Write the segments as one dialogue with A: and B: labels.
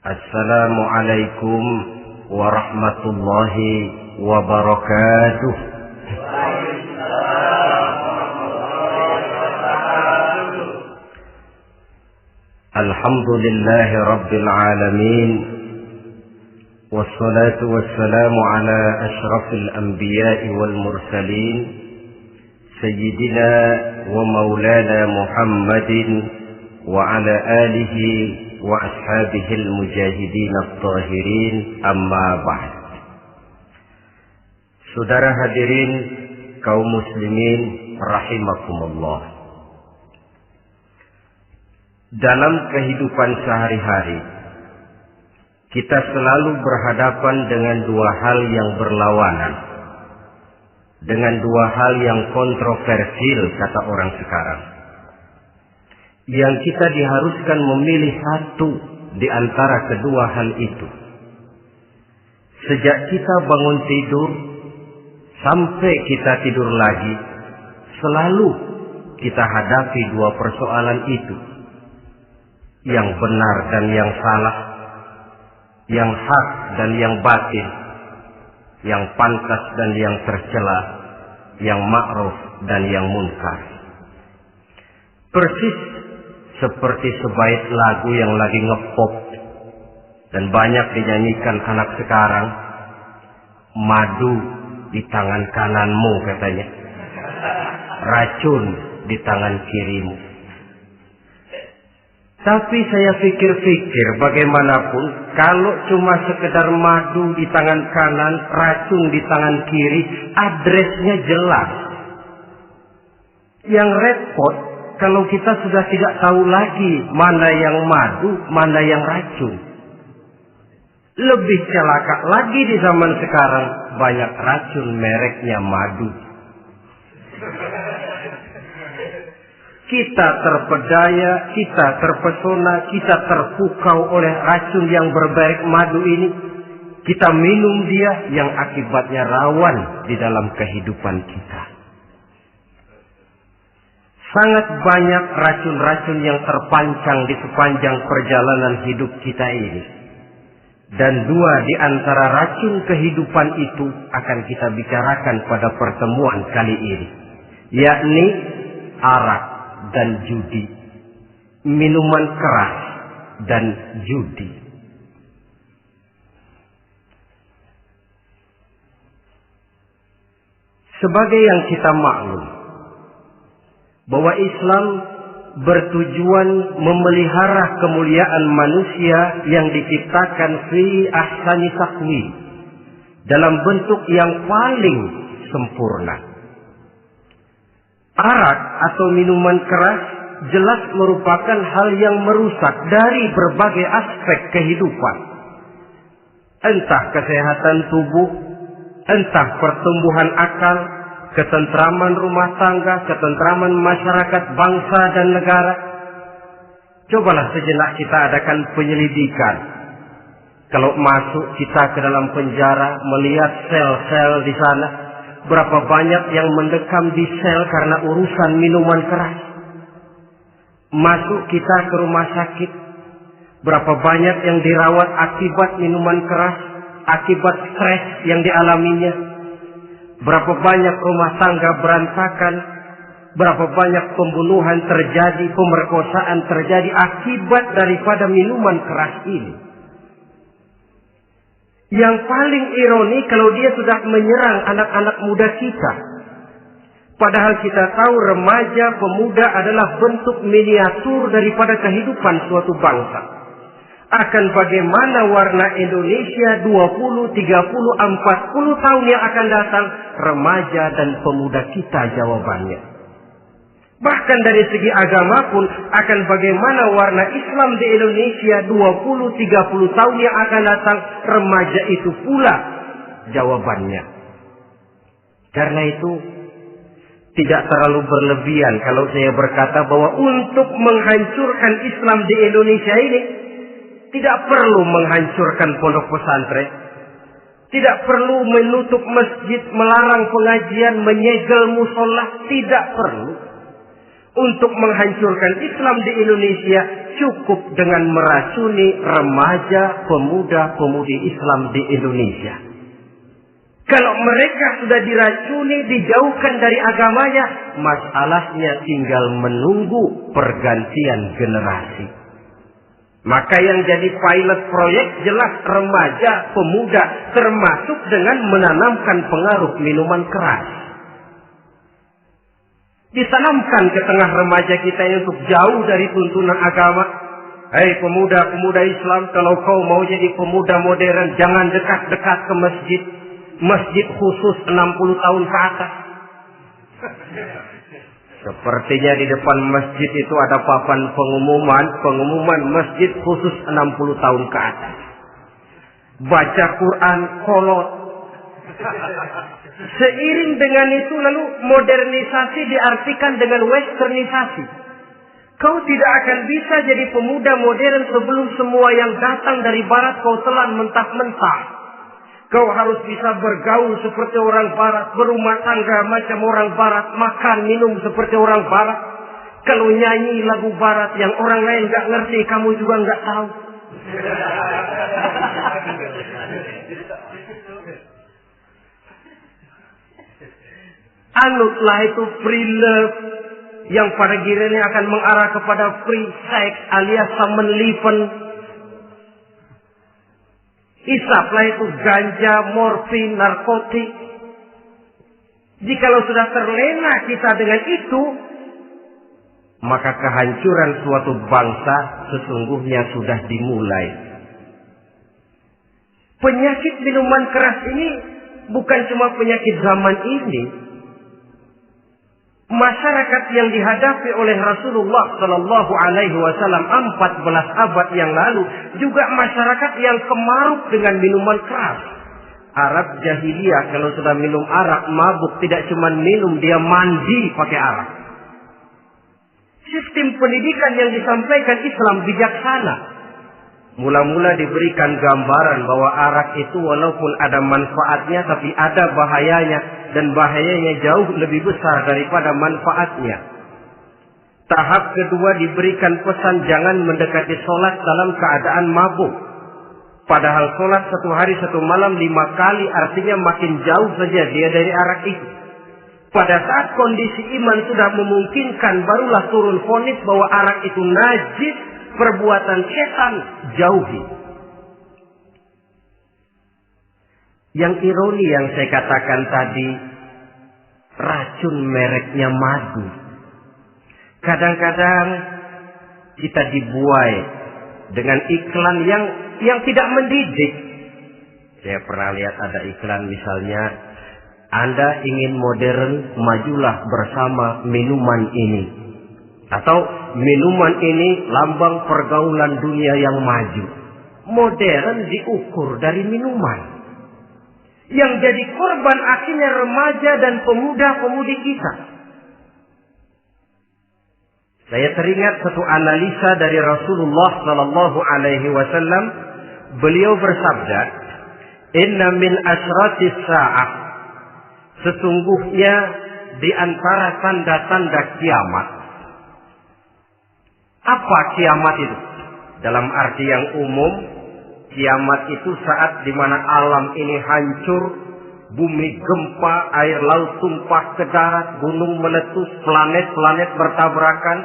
A: Assalamualaikum warahmatullahi wabarakatuh. Alhamdulillahi rabbil alamin. Wassalatu wassalamu ala ashrafil anbiya'i wal mursalin, sayyidina wa maulana Muhammadin wa ala alihi wa ashabihil mujahidin at-tahirin, amma ba'd. Saudara hadirin kaum muslimin rahimakumullah. Dalam kehidupan sehari-hari kita selalu berhadapan dengan dua hal yang berlawanan, dengan dua hal yang kontroversial kata orang sekarang, yang kita diharuskan memilih satu di antara kedua hal itu. Sejak kita bangun tidur sampai kita tidur lagi, selalu kita hadapi dua persoalan itu, yang benar dan yang salah, yang hak dan yang batil, yang pantas dan yang tercela, yang ma'ruf dan yang munkar. Persis seperti sebaik lagu yang lagi ngepop dan banyak dinyanyikan anak sekarang, madu di tangan kananmu katanya, racun di tangan kirimu. Tapi saya pikir-pikir, bagaimanapun kalau cuma sekedar madu di tangan kanan, racun di tangan kiri, adresnya jelas. Yang repot kalau kita sudah tidak tahu lagi mana yang madu, mana yang racun. Lebih celaka lagi di zaman sekarang, banyak racun mereknya madu. Kita terpedaya, kita terpesona, kita terpukau oleh racun yang bermerek madu ini. Kita minum dia, yang akibatnya rawan di dalam kehidupan kita. Sangat banyak racun-racun yang terpancang di sepanjang perjalanan hidup kita ini. Dan dua di antara racun kehidupan itu akan kita bicarakan pada pertemuan kali ini, yakni arak dan judi, minuman keras dan judi. Sebagai yang kita maklum bahwa Islam bertujuan memelihara kemuliaan manusia yang diciptakan fi ahsani taqwim, dalam bentuk yang paling sempurna. Arak atau minuman keras jelas merupakan hal yang merusak dari berbagai aspek kehidupan. Entah kesehatan tubuh, entah pertumbuhan akal, ketentraman rumah tangga, ketentraman masyarakat, bangsa dan negara. Cobalah sejenak kita adakan penyelidikan. Kalau masuk kita ke dalam penjara, melihat sel-sel di sana, berapa banyak yang mendekam di sel karena urusan minuman keras. Masuk kita ke rumah sakit, berapa banyak yang dirawat akibat minuman keras, akibat stres yang dialaminya. Berapa banyak rumah tangga berantakan, berapa banyak pembunuhan terjadi, pemerkosaan terjadi akibat daripada minuman keras ini. Yang paling ironi kalau dia sudah menyerang anak-anak muda kita. Padahal kita tahu remaja, pemuda adalah bentuk miniatur daripada kehidupan suatu bangsa. Akan bagaimana warna Indonesia 20, 30, 40 tahun yang akan datang, remaja dan pemuda kita jawabannya. Bahkan dari segi agama pun, akan bagaimana warna Islam di Indonesia 20, 30 tahun yang akan datang, remaja itu pula jawabannya. Karena itu, tidak terlalu berlebihan kalau saya berkata bahwa untuk menghancurkan Islam di Indonesia ini, tidak perlu menghancurkan pondok pesantren, tidak perlu menutup masjid, melarang pengajian, menyegel musola, tidak perlu. untuk menghancurkan Islam di Indonesia cukup dengan meracuni remaja, pemuda-pemudi Islam di Indonesia. Kalau mereka sudah diracuni, dijauhkan dari agamanya, masalahnya tinggal menunggu pergantian generasi. Maka yang jadi pilot proyek jelas remaja, pemuda, termasuk dengan menanamkan pengaruh minuman keras. Ditanamkan ke tengah remaja kita ini untuk jauh dari tuntunan agama. Hei pemuda-pemuda Islam, kalau kau mau jadi pemuda modern, jangan dekat-dekat ke masjid. Masjid khusus 60 tahun ke atas. Sepertinya di depan masjid itu ada papan pengumuman masjid khusus 60 tahun ke atas. Baca Quran kolot. Seiring dengan itu lalu modernisasi diartikan dengan westernisasi. Kau tidak akan bisa jadi pemuda modern sebelum semua yang datang dari barat kau telan mentah-mentah. Kau harus bisa bergaul seperti orang barat, berumah tangga macam orang barat, makan minum seperti orang barat. Kalau nyanyi lagu barat yang orang lain gak ngerti, kamu juga gak tahu. Anutlah itu free love yang pada gilirannya akan mengarah kepada free sex alias samenleven. Isaplah itu ganja, morfin, narkotik. Jikalau sudah terlena kita dengan itu, maka kehancuran suatu bangsa sesungguhnya sudah dimulai. Penyakit minuman keras ini bukan cuma penyakit zaman ini. Masyarakat yang dihadapi oleh Rasulullah Sallallahu Alaihi Wasallam 14 abad yang lalu juga masyarakat yang kemaruk dengan minuman keras. Arab jahiliyah kalau sudah minum arak mabuk, tidak cuma minum, dia mandi pakai arak. Sistem pendidikan yang disampaikan Islam bijaksana. Mula-mula diberikan gambaran bahwa arak itu walaupun ada manfaatnya tapi ada bahayanya, dan bahayanya jauh lebih besar daripada manfaatnya. Tahap kedua diberikan pesan jangan mendekati sholat dalam keadaan mabuk. Padahal sholat 1 hari 1 malam 5 kali artinya makin jauh saja dia dari arak itu. Pada saat kondisi iman sudah memungkinkan barulah turun vonis bahwa arak itu najis, perbuatan setan, jauhi. Yang ironi yang saya katakan tadi, racun mereknya madu. Kadang-kadang kita dibuai dengan iklan yang tidak mendidik. Saya pernah lihat ada iklan misalnya, Anda ingin modern, majulah bersama minuman ini. Atau minuman ini lambang pergaulan dunia yang maju. Modern diukur dari minuman. Yang jadi korban akhirnya remaja dan pemuda-pemudi kita. Saya teringat satu analisa dari Rasulullah Sallallahu Alaihi Wasallam. Beliau bersabda, Inna min asratis sa'ah. Sesungguhnya di antara tanda-tanda kiamat. Apa kiamat itu? Dalam arti yang umum, kiamat itu saat di mana alam ini hancur, bumi gempa, air laut tumpah ke darat, gunung meletus, planet-planet bertabrakan,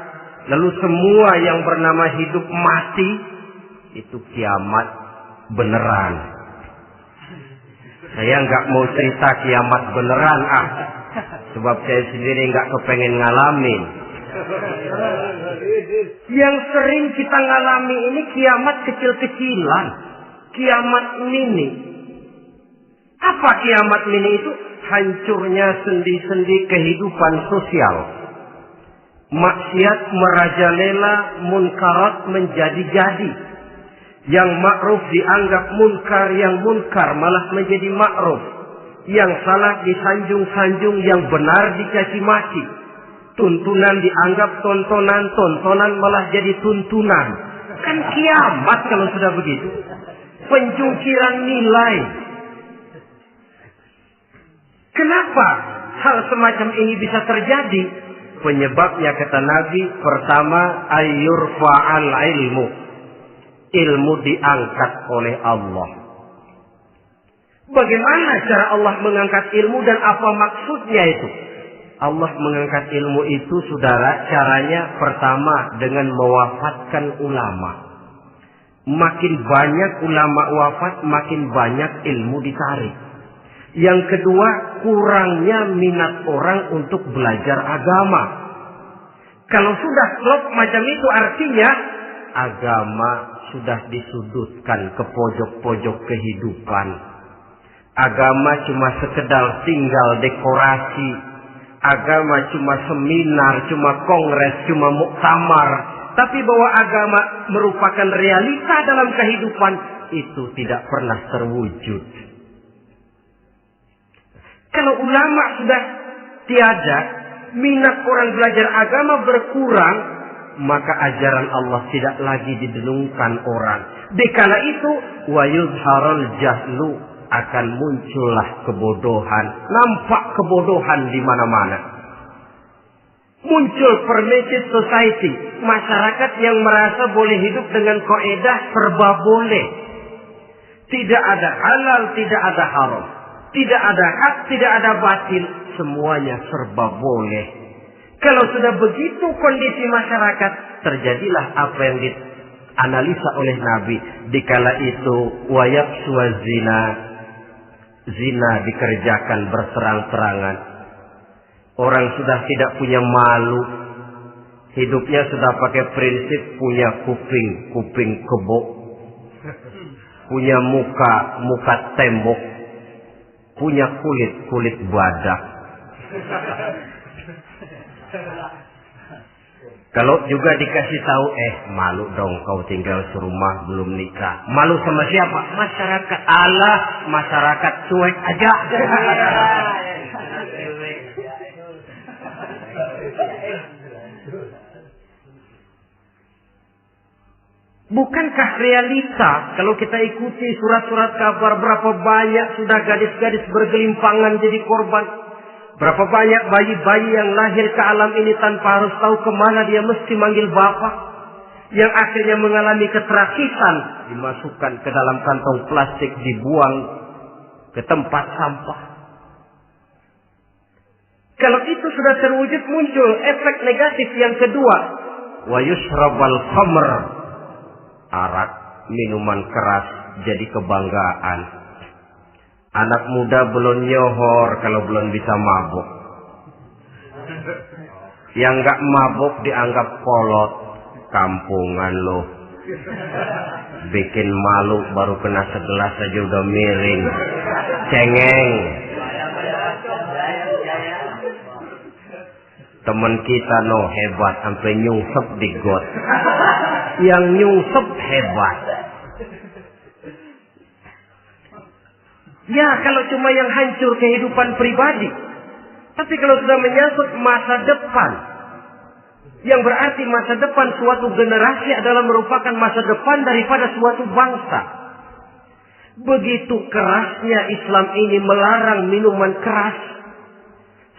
A: lalu semua yang bernama hidup mati. Itu kiamat beneran. Saya nggak mau cerita kiamat beneran, sebab saya sendiri nggak kepengen ngalamin. Yang sering kita ngalami ini kiamat kecil-kecilan, kiamat mini. Apa kiamat mini itu? Hancurnya sendi-sendi kehidupan sosial. Maksiat merajalela, munkarat menjadi-jadi. Yang ma'ruf dianggap munkar, yang munkar malah menjadi ma'ruf. Yang salah disanjung-sanjung, yang benar dicaci maki. Tuntunan dianggap tontonan, tontonan malah jadi tuntunan. Kan kiamat kalau sudah begitu. Penjungkiran nilai. Kenapa hal semacam ini bisa terjadi? Penyebabnya kata Nabi, pertama ayyurfa'al ilmu. Ilmu diangkat oleh Allah. Bagaimana cara Allah mengangkat ilmu dan apa maksudnya itu? Allah mengangkat ilmu itu, saudara, caranya pertama dengan mewafatkan ulama. Makin banyak ulama wafat, makin banyak ilmu ditarik. Yang kedua, kurangnya minat orang untuk belajar agama. Kalau sudah klop macam itu, artinya agama sudah disudutkan ke pojok-pojok kehidupan. Agama cuma sekedar tinggal dekorasi. Agama cuma seminar, cuma kongres, cuma muktamar. Tapi bahwa agama merupakan realita dalam kehidupan, itu tidak pernah terwujud. Kalau ulama sudah tiada, minat orang belajar agama berkurang, maka ajaran Allah tidak lagi didenungkan orang. Dikala itu, wa yuzharul jahlu, akan muncullah kebodohan. Nampak kebodohan di mana-mana. Muncul permitted society, masyarakat yang merasa boleh hidup dengan kaidah serba boleh. Tidak ada halal, tidak ada haram. Tidak ada hak, tidak ada batil. Semuanya serba boleh. Kalau sudah begitu kondisi masyarakat, terjadilah apa yang dianalisa oleh Nabi. Dikala itu, wayaqsu zina. Zina dikerjakan berterang-terangan. Orang sudah tidak punya malu. Hidupnya sudah pakai prinsip punya kuping kebo. Punya muka tembok. Punya kulit badak. Kalau juga dikasih tahu, malu dong kau tinggal serumah belum nikah. Malu sama siapa? Masyarakat. Allah, masyarakat cuek aja. Bukankah realita kalau kita ikuti surat-surat kabar, berapa banyak sudah gadis-gadis bergelimpangan jadi korban? Berapa banyak bayi-bayi yang lahir ke alam ini tanpa harus tahu kemana dia mesti manggil bapak. Yang akhirnya mengalami keterakisan, dimasukkan ke dalam kantong plastik, dibuang ke tempat sampah. Kalau itu sudah terwujud, muncul efek negatif yang kedua. Wa yushrabal khamr. Arak, minuman keras jadi kebanggaan. Anak muda belum nyohor kalau belum bisa mabuk. Yang gak mabuk dianggap kolot. Kampungan loh. Bikin malu baru kena segelas aja udah miring. Cengeng. Temen kita hebat sampai nyungsep di got. Yang nyungsep hebat. Ya, kalau cuma yang hancur kehidupan pribadi. Tapi kalau sudah menyangkut masa depan, yang berarti masa depan suatu generasi adalah merupakan masa depan daripada suatu bangsa. Begitu kerasnya Islam ini melarang minuman keras.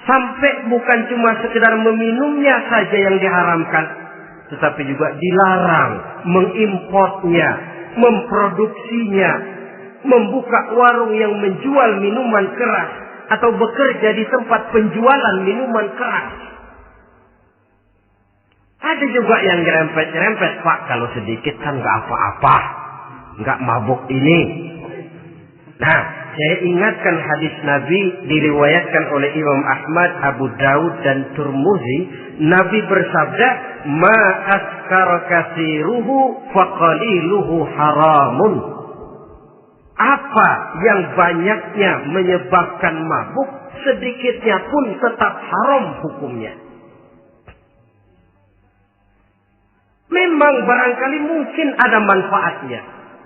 A: Sampai bukan cuma sekedar meminumnya saja yang diharamkan, tetapi juga dilarang mengimportnya, memproduksinya, membuka warung yang menjual minuman keras atau bekerja di tempat penjualan minuman keras. Ada juga yang nyerempet-nyerempet, Pak, kalau sedikit kan nggak apa-apa, nggak mabuk ini. Nah, saya ingatkan hadis Nabi diriwayatkan oleh Imam Ahmad, Abu Daud dan Turmuzi. Nabi bersabda, "Ma askara katsiruhu faqaliluhu haramun." Apa yang banyaknya menyebabkan mabuk, sedikitnya pun tetap haram hukumnya. Memang barangkali mungkin ada manfaatnya,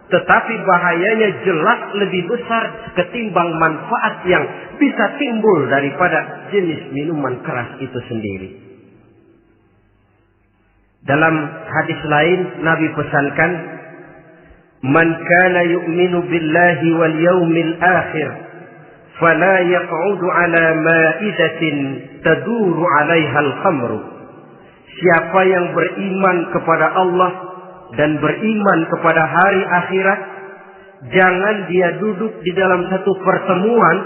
A: tetapi bahayanya jelas lebih besar ketimbang manfaat yang bisa timbul daripada jenis minuman keras itu sendiri. Dalam hadis lain Nabi pesankan, "Man kana yu'minu billahi wal yaumil akhir fala yaq'udu ala ma'idatin taduru 'alaiha al-khamru. Siapa yang beriman kepada Allah dan beriman kepada hari akhirat, jangan dia duduk di dalam satu pertemuan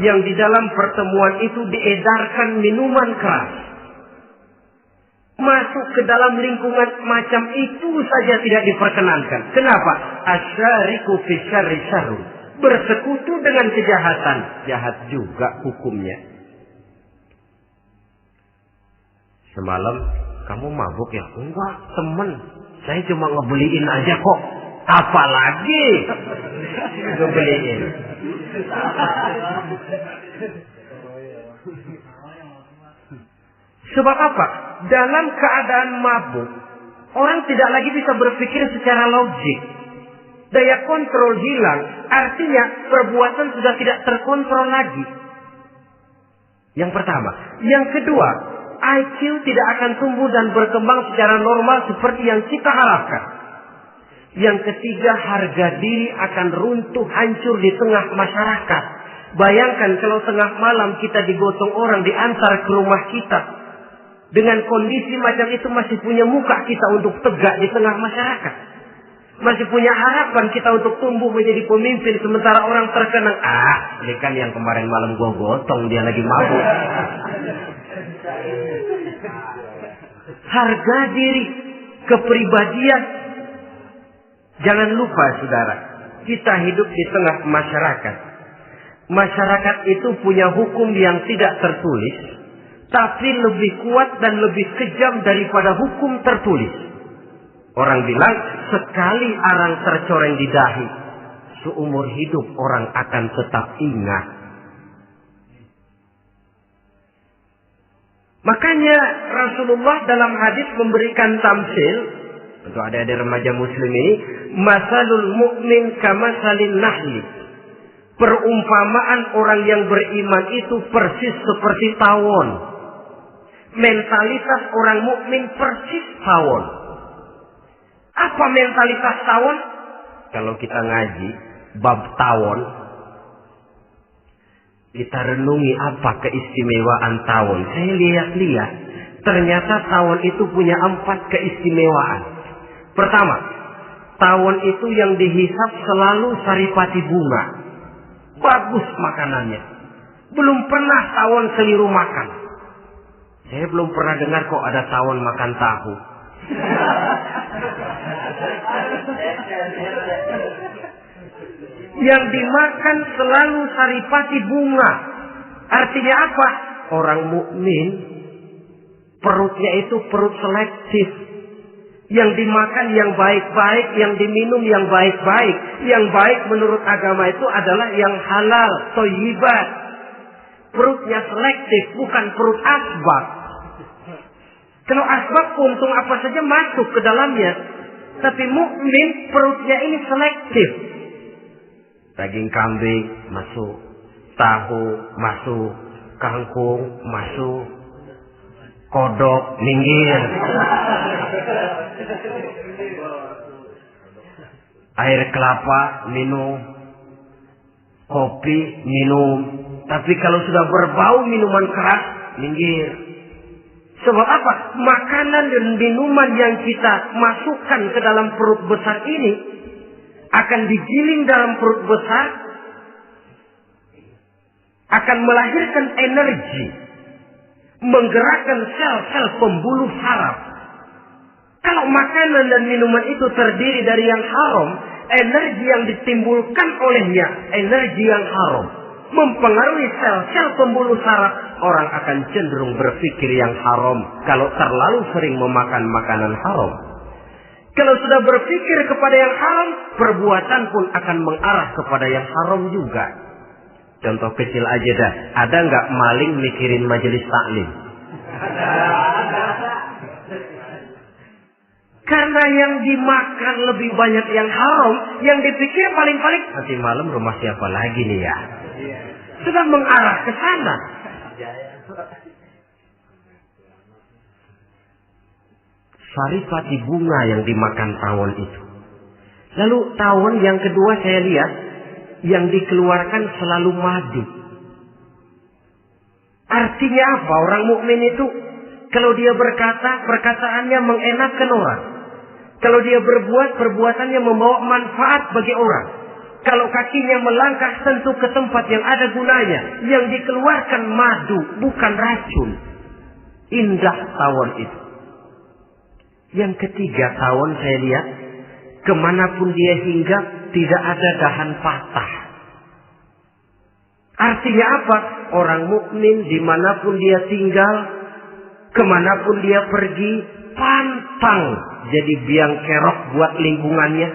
A: yang di dalam pertemuan itu diedarkan minuman keras. Masuk ke dalam lingkungan macam itu saja tidak diperkenankan. Kenapa? Asyariku fi syarri syarrun. Bersekutu dengan kejahatan, jahat juga hukumnya. Semalam kamu mabuk ya? Enggak, temen. Saya cuma ngebeliin aja kok. Apalagi ngebeliin. Sebab apa? Dalam keadaan mabuk, orang tidak lagi bisa berpikir secara logik. Daya kontrol hilang, artinya perbuatan sudah tidak terkontrol lagi. Yang pertama. Yang kedua, IQ tidak akan tumbuh dan berkembang secara normal seperti yang kita harapkan. Yang ketiga, harga diri akan runtuh hancur di tengah masyarakat. Bayangkan kalau tengah malam kita digotong orang, diantar ke rumah kita. Dengan kondisi macam itu masih punya muka kita untuk tegak di tengah masyarakat. Masih punya harapan kita untuk tumbuh menjadi pemimpin. Sementara orang terkenang, ini kan yang kemarin malam gua gotong, dia lagi mabuk. Harga diri, kepribadian. Jangan lupa saudara, kita hidup di tengah masyarakat. Masyarakat itu punya hukum yang tidak tertulis, tapi lebih kuat dan lebih kejam daripada hukum tertulis. Orang bilang, sekali arang tercoreng di dahi, seumur hidup orang akan tetap ingat. Makanya Rasulullah dalam hadis memberikan tamsil untuk adik-adik remaja muslim ini, masalul mu'min kamasalin nahli. Perumpamaan orang yang beriman itu persis seperti tawon. Mentalitas orang mukmin persis tawon. Apa mentalitas tawon? Kalau kita ngaji bab tawon, kita renungi apa keistimewaan tawon. Saya lihat-lihat, ternyata tawon itu punya 4 keistimewaan. Pertama, tawon itu yang dihisap selalu saripati bunga. Bagus makanannya. Belum pernah tawon keliru makan. Saya belum pernah dengar kok ada tawon makan tahu. Yang dimakan selalu saripati bunga. Artinya apa? Orang mukmin perutnya itu perut selektif. Yang dimakan yang baik-baik, yang diminum yang baik-baik. Yang baik menurut agama itu adalah yang halal, thayyibat. Perutnya selektif, bukan perut asbab. Kalau asbab puntung apa saja masuk ke dalamnya. Tapi mukmin perutnya ini selektif. Daging kambing masuk, tahu masuk, kangkung masuk, kodok minggir. Air kelapa minum, kopi minum. Tapi kalau sudah berbau minuman keras, minggir. Sebab apa? Makanan dan minuman yang kita masukkan ke dalam perut besar ini akan digiling dalam perut besar, akan melahirkan energi, menggerakkan sel-sel pembuluh saraf. Kalau makanan dan minuman itu terdiri dari yang haram, energi yang ditimbulkan olehnya energi yang haram, mempengaruhi sel-sel pembuluh saraf. Orang akan cenderung berpikir yang haram kalau terlalu sering memakan makanan haram. Kalau sudah berpikir kepada yang haram, perbuatan pun akan mengarah kepada yang haram juga. Contoh kecil aja dah, ada nggak maling mikirin majelis taklim? Karena yang dimakan lebih banyak yang haram, yang dipikir paling-paling nanti malam rumah siapa lagi nih ya? Sudah mengarah ke sana. Saripati bunga yang dimakan tawon itu. Lalu tawon yang kedua saya lihat yang dikeluarkan selalu madu. Artinya apa orang mukmin itu? Kalau dia berkata, perkataannya mengenakan orang. Kalau dia berbuat, perbuatannya membawa manfaat bagi orang. Kalau kakinya melangkah tentu ke tempat yang ada gunanya. Yang dikeluarkan madu, bukan racun. Indah tawon itu. Yang ketiga tawon saya lihat, kemanapun dia hinggap, tidak ada dahan patah. Artinya apa? Orang mukmin dimanapun dia tinggal, kemanapun dia pergi, pantang jadi biang kerok buat lingkungannya.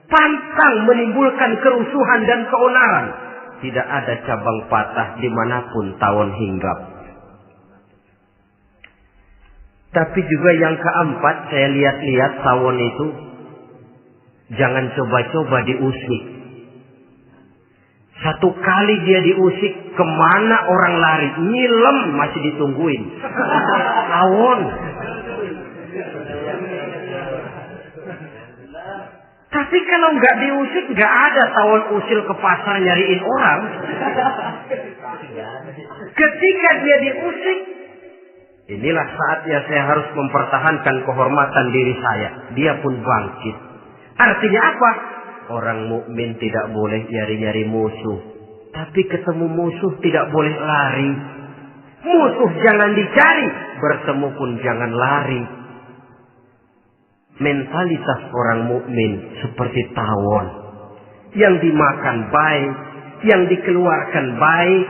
A: Pantang menimbulkan kerusuhan dan keonaran. Tidak ada cabang patah dimanapun tawon hinggap. Tapi juga yang keempat, saya lihat-lihat tawon itu, jangan coba-coba diusik. Satu kali dia diusik, kemana orang lari? Nyilem masih ditungguin. Tawon. Tapi kalau nggak diusik, nggak ada tawon usil ke pasar nyariin orang. Ketika dia diusik, inilah saatnya saya harus mempertahankan kehormatan diri saya. Dia pun bangkit. Artinya apa? Orang mukmin tidak boleh nyari-nyari musuh. Tapi ketemu musuh tidak boleh lari. Musuh jangan dicari, bertemu pun jangan lari. Mentalitas orang mukmin seperti tawon. Yang dimakan baik, yang dikeluarkan baik.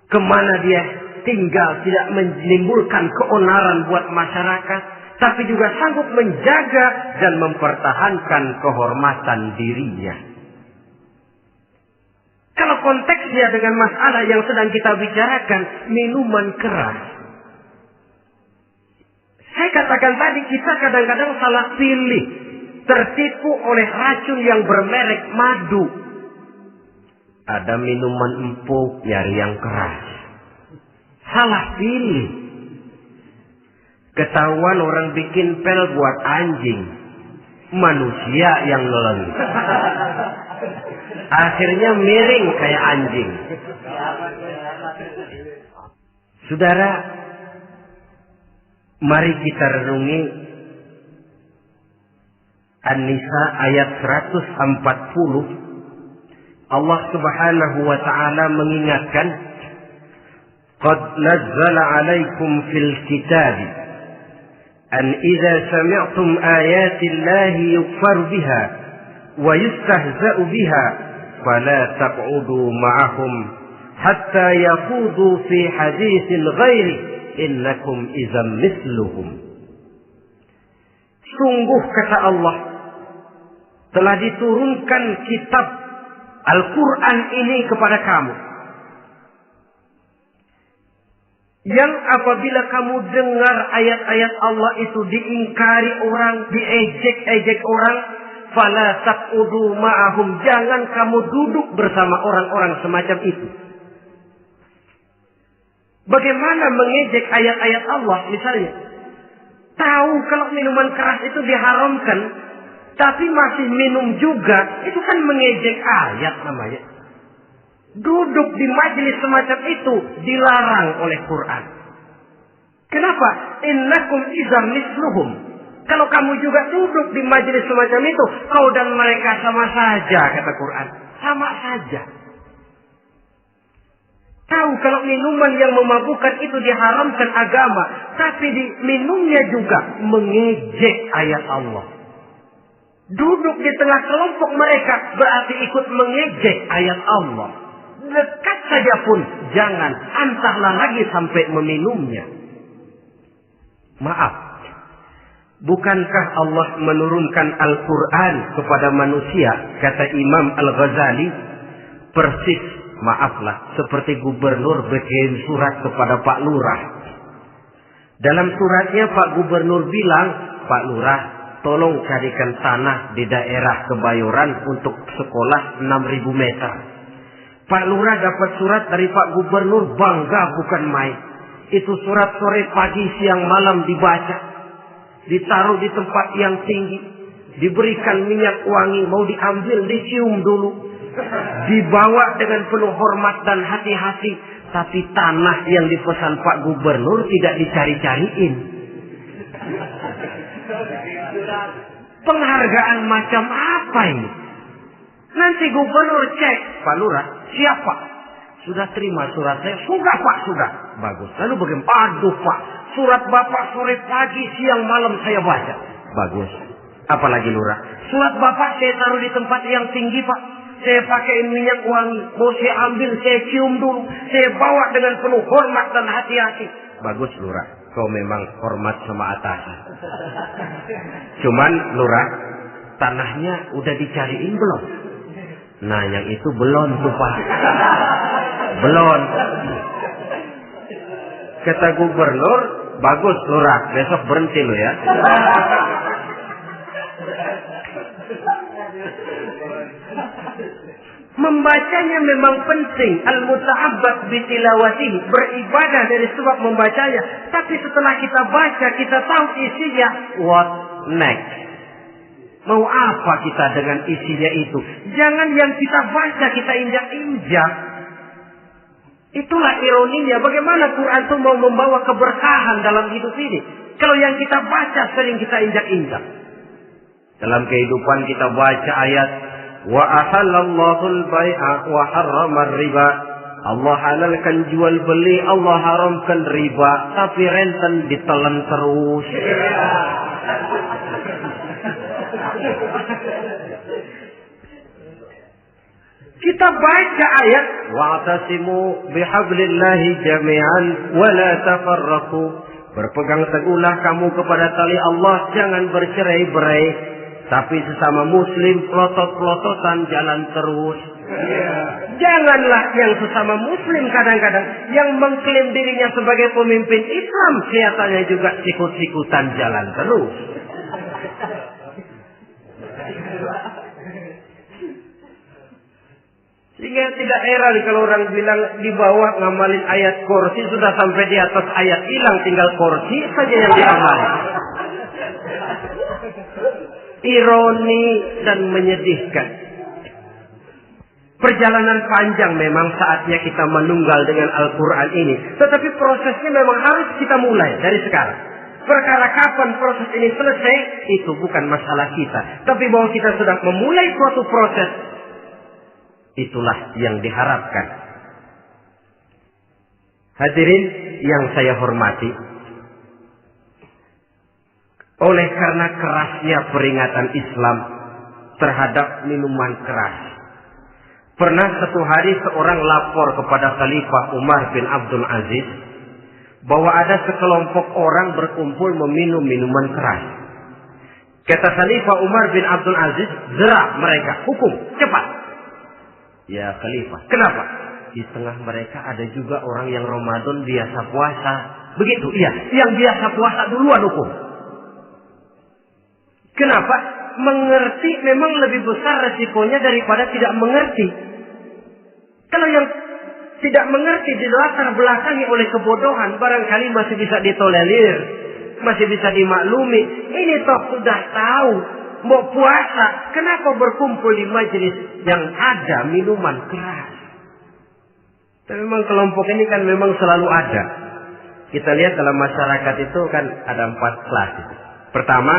A: Kemana dia tinggal tidak menimbulkan keonaran buat masyarakat, tapi juga sanggup menjaga dan mempertahankan kehormatan dirinya. Kalau konteksnya dengan masalah yang sedang kita bicarakan, minuman keras. Saya katakan tadi, kita kadang-kadang salah pilih, tertipu oleh racun yang bermerek madu. Ada minuman empuk, nyari yang keras. Salah pilih. Ketahuan orang bikin pel buat anjing, manusia yang nelen. Akhirnya miring kayak anjing. Saudara, mari kita renungi An-Nisa ayat 140. Allah Subhanahu wa taala mengingatkan, "Qad nazzala 'alaikum fil kitabi an idza sami'tum ayati Allahi yukfaru biha wa yustahza'u biha fala taq'udu ma'ahum hatta yaqudu fi haditsin ghairi innakum idzam mithluhum." Sungguh kata Allah, telah diturunkan kitab Al-Quran ini kepada kamu, yang apabila kamu dengar ayat-ayat Allah itu diingkari orang, diejek-ejek orang, fala taqudu ma'ahum, jangan kamu duduk bersama orang-orang semacam itu. Bagaimana mengejek ayat-ayat Allah? Misalnya, tahu kalau minuman keras itu diharamkan, tapi masih minum juga, itu kan mengejek ayat namanya. Duduk di majelis semacam itu dilarang oleh Quran. Kenapa? Innakum idzam mithluhum. Kalau kamu juga duduk di majelis semacam itu, kau dan mereka sama saja, kata Quran. Sama saja. Tahu kalau minuman yang memabukkan itu diharamkan agama, tapi minumnya juga mengejek ayat Allah. Duduk di tengah kelompok mereka berarti ikut mengejek ayat Allah. Dekat saja pun jangan, entahlah lagi sampai meminumnya. Maaf, bukankah Allah menurunkan Al-Quran kepada manusia, kata Imam Al-Ghazali, persis, maaflah, seperti gubernur bikin surat kepada Pak Lurah. Dalam suratnya Pak Gubernur bilang, Pak Lurah, tolong carikan tanah di daerah Kebayoran untuk sekolah 6.000 meter. Pak Lurah dapat surat dari Pak Gubernur, bangga bukan main. Itu surat sore, pagi, siang, malam dibaca. Ditaruh di tempat yang tinggi. Diberikan minyak wangi, mau diambil, dicium dulu. Dibawa dengan penuh hormat dan hati-hati. Tapi tanah yang dipesan Pak Gubernur tidak dicari-cariin. Penghargaan macam apa ini? Nanti Gubernur cek, Pak Lurah, siapa? Sudah terima surat saya? Sudah Pak, sudah. Bagus. Lalu bagaimana? Aduh Pak, surat Bapak sore pagi siang malam saya baca. Bagus. Apalagi Lurah? Surat Bapak saya taruh di tempat yang tinggi Pak. Saya pakai minyak wangi. Mau saya ambil, saya cium dulu. Saya bawa dengan penuh hormat dan hati-hati. Bagus Lurah. Kau memang hormat sama atasan. Cuman Lurah, tanahnya udah dicariin belum? Nah yang itu belum tuh Pak. Belum. Kata Gubernur, bagus Lurah. Besok berhenti lo ya. Membacanya memang penting. Al-muta'abbad bitilawatihi. Beribadah dari sebab membacanya. Tapi setelah kita baca, kita tahu isinya. What next? Mau apa kita dengan isinya itu? Jangan yang kita baca, kita injak-injak. Itulah ironinya. Bagaimana Quran itu mau membawa keberkahan dalam hidup ini. Kalau yang kita baca sering kita injak-injak. Dalam kehidupan kita baca ayat. Wa ahallallahu al-bai'a wa harrama riba. Allah halalkan jual beli, Allah haramkan riba, tapi renten ditelan terus. Kita baca ayat wa'tasimu bihablillahi jami'an wa la tafarraqu. Berpegang teguhlah kamu kepada tali Allah, jangan bercerai-berai. Tapi sesama muslim pelotot-pelototan jalan terus. Janganlah yang sesama muslim kadang-kadang yang mengklaim dirinya sebagai pemimpin Islam kelihatannya juga sikut-sikutan jalan terus. Sehingga tidak heran kalau orang bilang di bawah ngamalin ayat kursi sudah sampai di atas ayat hilang, tinggal kursi saja yang diamalin. Ironi dan menyedihkan. Perjalanan panjang memang saatnya kita menunggal dengan Al-Quran ini. Tetapi prosesnya memang harus kita mulai dari sekarang. Perkara kapan proses ini selesai, itu bukan masalah kita. Tapi bahwa kita sudah memulai suatu proses, itulah yang diharapkan. Hadirin yang saya hormati. Oleh karena kerasnya peringatan Islam terhadap minuman keras. Pernah satu hari seorang lapor kepada Khalifah Umar bin Abdul Aziz bahwa ada sekelompok orang berkumpul meminum minuman keras. Kata Khalifah Umar bin Abdul Aziz, zera mereka, hukum, cepat. Ya Khalifah, kenapa? Di tengah mereka ada juga orang yang Ramadan biasa puasa. Begitu, iya, yang biasa puasa duluan hukum. Kenapa? Mengerti memang lebih besar resikonya daripada tidak mengerti. Kalau yang tidak mengerti dilatar belakangi oleh kebodohan, barangkali masih bisa ditolerir, masih bisa dimaklumi. Ini toh sudah tahu mau puasa, kenapa berkumpul di majelis yang ada minuman keras? Tapi memang kelompok ini kan memang selalu ada. Kita lihat dalam masyarakat itu kan ada 4 kelas. Pertama,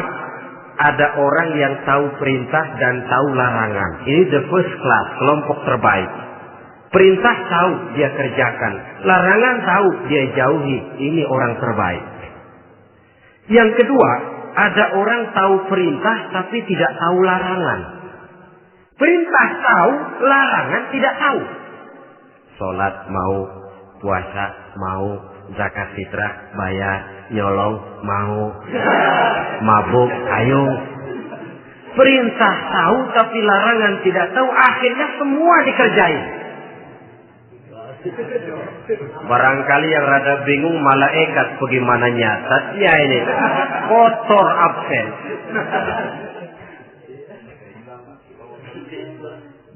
A: ada orang yang tahu perintah dan tahu larangan. Ini the first class, kelompok terbaik. Perintah tahu, dia kerjakan. Larangan tahu, dia jauhi. Ini orang terbaik. Yang kedua, ada orang tahu perintah tapi tidak tahu larangan. Perintah tahu, larangan tidak tahu. Sholat mau, puasa mau, zakat fitrah bayar, nyolong mau, mabuk ayo. Perintah tahu tapi larangan tidak tahu, akhirnya semua dikerjain. Barangkali yang rada bingung malaikat bagaimana nyatatnya ini, kotor absen.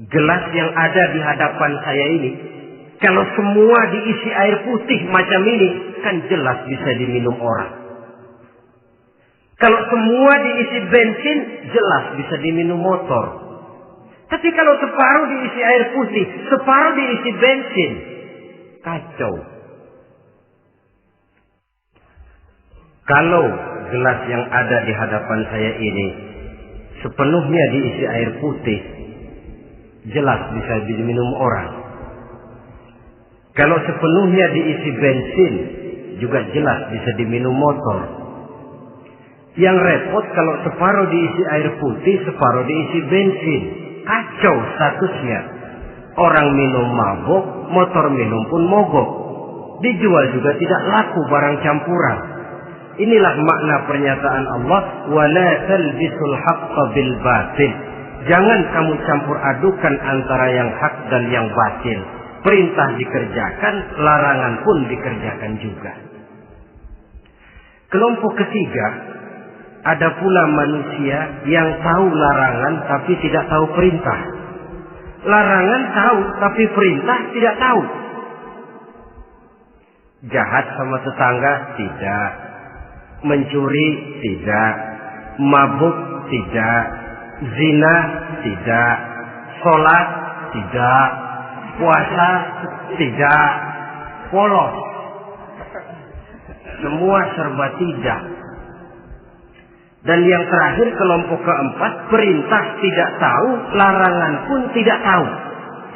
A: Gelas yang ada di hadapan saya ini, kalau semua diisi air putih macam ini, kan jelas bisa diminum orang. Kalau semua diisi bensin, jelas bisa diminum motor. Tapi kalau separuh diisi air putih, separuh diisi bensin, kacau. Kalau gelas yang ada di hadapan saya ini sepenuhnya diisi air putih, jelas bisa diminum orang. Kalau sepenuhnya diisi bensin, juga jelas bisa diminum motor. Yang repot kalau separuh diisi air putih, separuh diisi bensin. Kacau statusnya. Orang minum mabuk, motor minum pun mogok. Dijual juga tidak laku barang campuran. Inilah makna pernyataan Allah, wala talbisul haqqa bil batil. Jangan kamu campur adukan antara yang hak dan yang batil. Perintah dikerjakan, larangan pun dikerjakan juga. Kelompok ketiga, ada pula manusia yang tahu larangan tapi tidak tahu perintah. Larangan tahu tapi perintah tidak tahu. Jahat sama tetangga tidak, mencuri tidak, mabuk tidak, zina tidak, sholat tidak, puasa tidak, polos. Semua serba tidak. Dan yang terakhir kelompok keempat, perintah tidak tahu, larangan pun tidak tahu.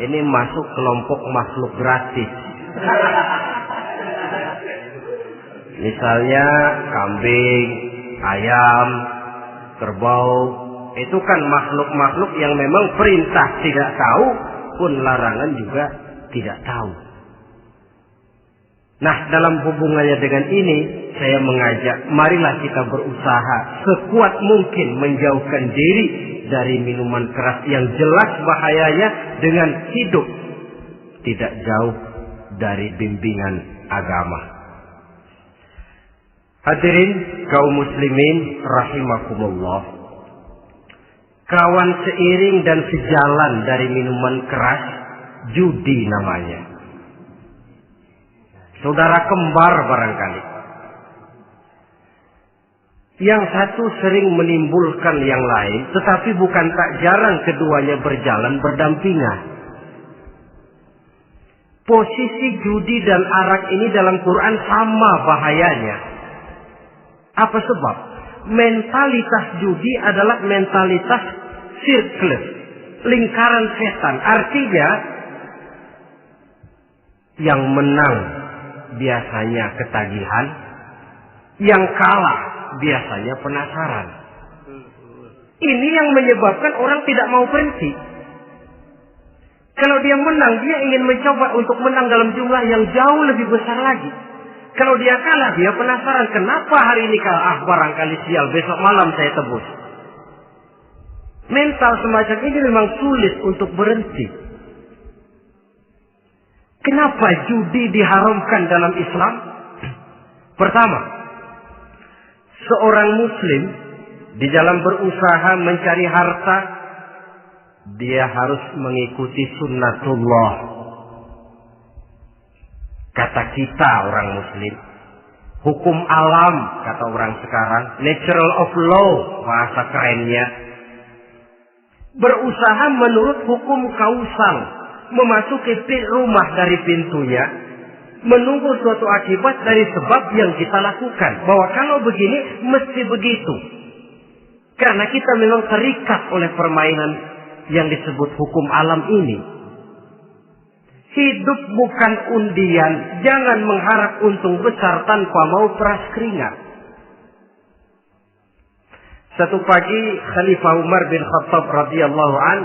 A: Ini masuk kelompok makhluk gratis. Misalnya kambing, ayam, kerbau, itu kan makhluk-makhluk yang memang perintah tidak tahu, pun larangan juga tidak tahu. Nah, dalam hubungannya dengan ini, saya mengajak, marilah kita berusaha sekuat mungkin menjauhkan diri dari minuman keras yang jelas bahayanya dengan hidup tidak jauh dari bimbingan agama. Hadirin kaum muslimin rahimakumullah. Kawan seiring dan sejalan dari minuman keras, judi namanya. Saudara kembar barangkali. Yang satu sering menimbulkan yang lain, tetapi bukan tak jarang keduanya berjalan berdampingan. Posisi judi dan arak ini dalam Quran sama bahayanya. Apa sebab? Mentalitas judi adalah mentalitas sirkel, lingkaran setan. Artinya, yang menang biasanya ketagihan, yang kalah biasanya penasaran. Ini yang menyebabkan orang tidak mau berhenti. Kalau dia menang, dia ingin mencoba untuk menang dalam jumlah yang jauh lebih besar lagi. Kalau dia kalah, dia penasaran, kenapa hari ini kalah? Barangkali sial, besok malam saya tebus. Mental semacam ini memang sulit untuk berhenti. Kenapa judi diharamkan dalam Islam? Pertama, seorang muslim di dalam berusaha mencari harta, dia harus mengikuti sunnatullah. Kata kita orang muslim, hukum alam kata orang sekarang, natural of law bahasa kerennya. Berusaha menurut hukum kausal, memasuki rumah dari pintunya, menunggu suatu akibat dari sebab yang kita lakukan. Bahwa kalau begini mesti begitu. Karena kita memang terikat oleh permainan yang disebut hukum alam ini. Hidup bukan undian, jangan mengharap untung besar tanpa mau peras keringat. Satu pagi Khalifah Umar bin Khattab radhiyallahu an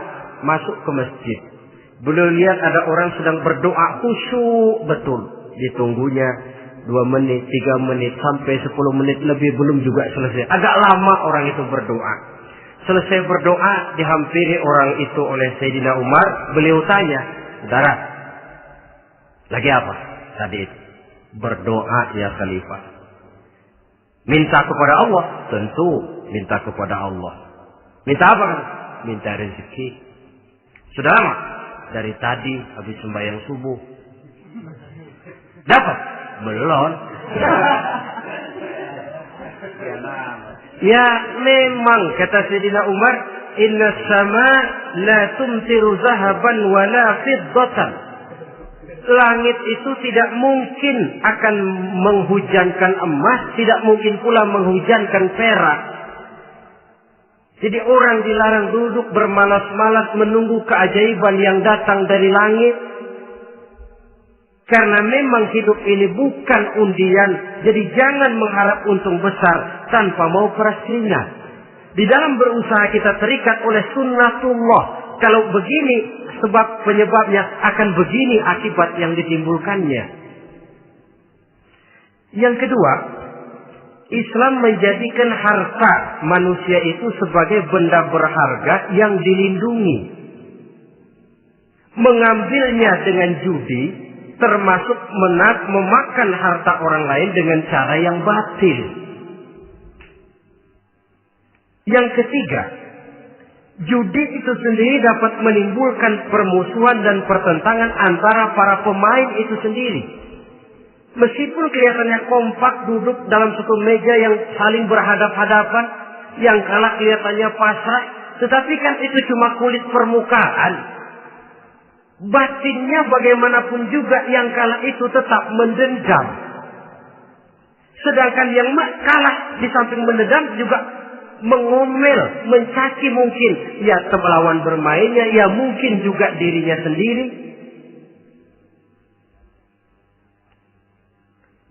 A: masuk ke masjid. Beliau lihat ada orang sedang berdoa khusyuk betul. Ditunggunya 2 menit, 3 menit, sampai 10 menit lebih belum juga selesai. Agak lama orang itu berdoa. Selesai berdoa, dihampiri orang itu oleh Sayyidina Umar. Beliau tanya, saudara, lagi apa tadi itu? Berdoa ya Khalifah. Minta kepada Allah? Tentu minta kepada Allah. Minta apa kan? Minta rezeki. Sudah lama? Dari tadi habis sembahyang subuh. Dapat? Belum. Ya memang kata Sayyidina Umar, inna sama la tumtiru zahaban wala fiddatan. Langit itu tidak mungkin akan menghujankan emas, tidak mungkin pula menghujankan perak. Jadi orang dilarang duduk bermalas-malas menunggu keajaiban yang datang dari langit. Karena memang hidup ini bukan undian. Jadi jangan mengharap untung besar tanpa mau peras keringat. Di dalam berusaha kita terikat oleh sunnatullah. Kalau begini sebab penyebabnya, akan begini akibat yang ditimbulkannya. Yang kedua, Islam menjadikan harta manusia itu sebagai benda berharga yang dilindungi. Mengambilnya dengan judi termasuk memakan harta orang lain dengan cara yang batil. Yang ketiga, judi itu sendiri dapat menimbulkan permusuhan dan pertentangan antara para pemain itu sendiri. Meskipun kelihatannya kompak duduk dalam satu meja yang saling berhadap-hadapan, yang kalah kelihatannya pasrah, tetapi kan itu cuma kulit permukaan. Batinnya bagaimanapun juga yang kalah itu tetap mendendam. Sedangkan yang kalah di samping mendendam juga mengomel, mencaci mungkin. Ya lawan bermainnya, ya mungkin juga dirinya sendiri.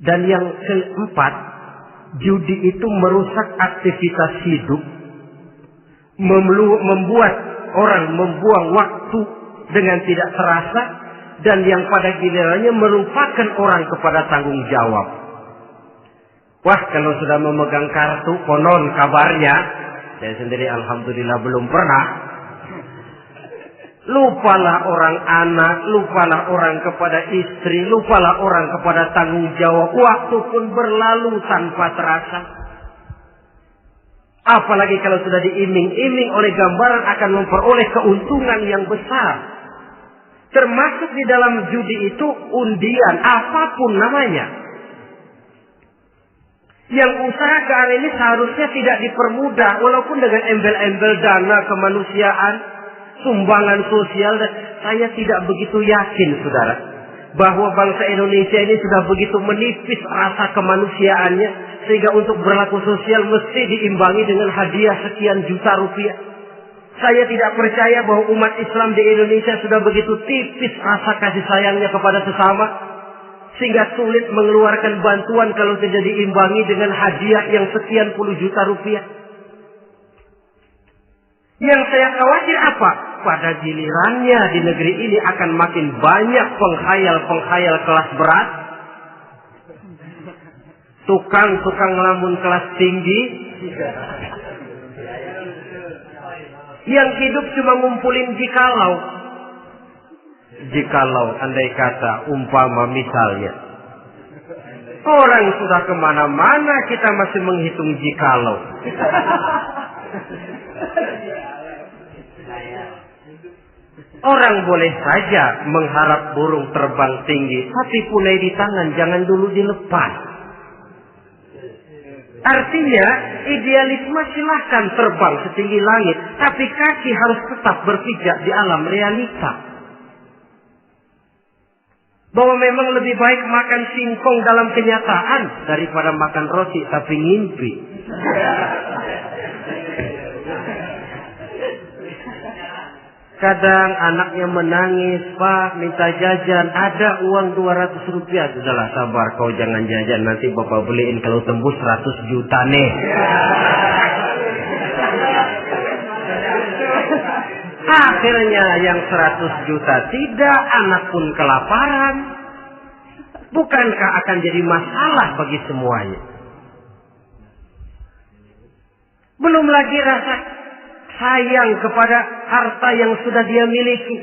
A: Dan yang keempat, judi itu merusak aktivitas hidup. Membuat orang membuang waktu dengan tidak terasa. Dan yang pada gilirannya melupakan orang kepada tanggung jawab. Wah, kalau sudah memegang kartu, konon kabarnya, saya sendiri alhamdulillah belum pernah. Lupalah orang anak, lupalah orang kepada istri, lupalah orang kepada tanggung jawab. Waktu pun berlalu tanpa terasa. Apalagi kalau sudah diiming-iming oleh gambaran akan memperoleh keuntungan yang besar. Termasuk di dalam judi itu undian, apapun namanya. Yang usaha ke arah ini seharusnya tidak dipermudah, walaupun dengan embel-embel dana kemanusiaan, sumbangan sosial. Saya tidak begitu yakin, saudara, bahwa bangsa Indonesia ini sudah begitu menipis rasa kemanusiaannya, sehingga untuk berlaku sosial mesti diimbangi dengan hadiah sekian juta rupiah. Saya tidak percaya bahwa umat Islam di Indonesia sudah begitu tipis rasa kasih sayangnya kepada sesama, sehingga sulit mengeluarkan bantuan kalau tidak diimbangi dengan hadiah yang sekian puluh juta rupiah. Yang saya khawatir apa? Pada gilirannya di negeri ini akan makin banyak penghayal-penghayal kelas berat, tukang-tukang lamun kelas tinggi, yang hidup cuma ngumpulin jikalau andai kata umpama misalnya orang sudah kemana-mana kita masih menghitung jikalau. Orang boleh saja mengharap burung terbang tinggi, tapi punai di tangan jangan dulu dilepas. Artinya idealisme silahkan terbang setinggi langit, tapi kaki harus tetap berpijak di alam realita. Bahwa memang lebih baik makan singkong dalam kenyataan daripada makan roti tapi ngimpi. Kadang anaknya menangis, Pak minta jajan, ada uang 200 rupiah. Sudahlah sabar, kau jangan jajan, nanti bapak beliin kalau tembus 100 juta nih. Akhirnya yang 100 juta tidak, anak pun kelaparan. Bukankah akan jadi masalah bagi semuanya? Belum lagi rasa sayang kepada harta yang sudah dia miliki.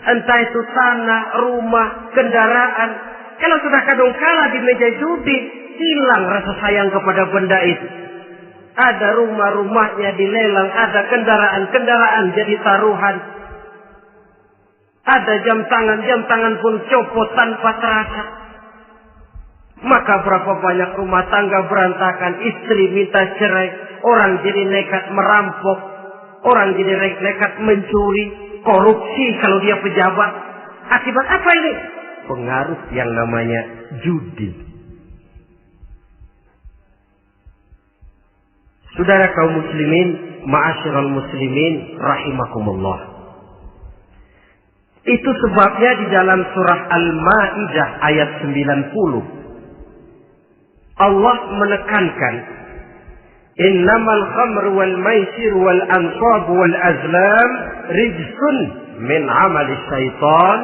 A: Entah itu tanah, rumah, kendaraan. Kalau sudah kadungkala di meja judi, hilang rasa sayang kepada benda itu. Ada rumah-rumahnya dilelang, ada kendaraan-kendaraan jadi taruhan. Ada jam tangan pun copot tanpa terasa. Maka berapa banyak rumah tangga berantakan, istri minta cerai, orang jadi nekat merampok, orang jadi nekat mencuri, korupsi kalau dia pejabat. Akibat apa ini? pengaruh yang namanya judi. Saudara kaum muslimin, ma'asyiral muslimin rahimakumullah. Itu sebabnya di dalam surah Al-Maidah ayat 90 Allah menekankan, innamal khamru wal maisir wal ansab wal azlam rijsun min amali syaitan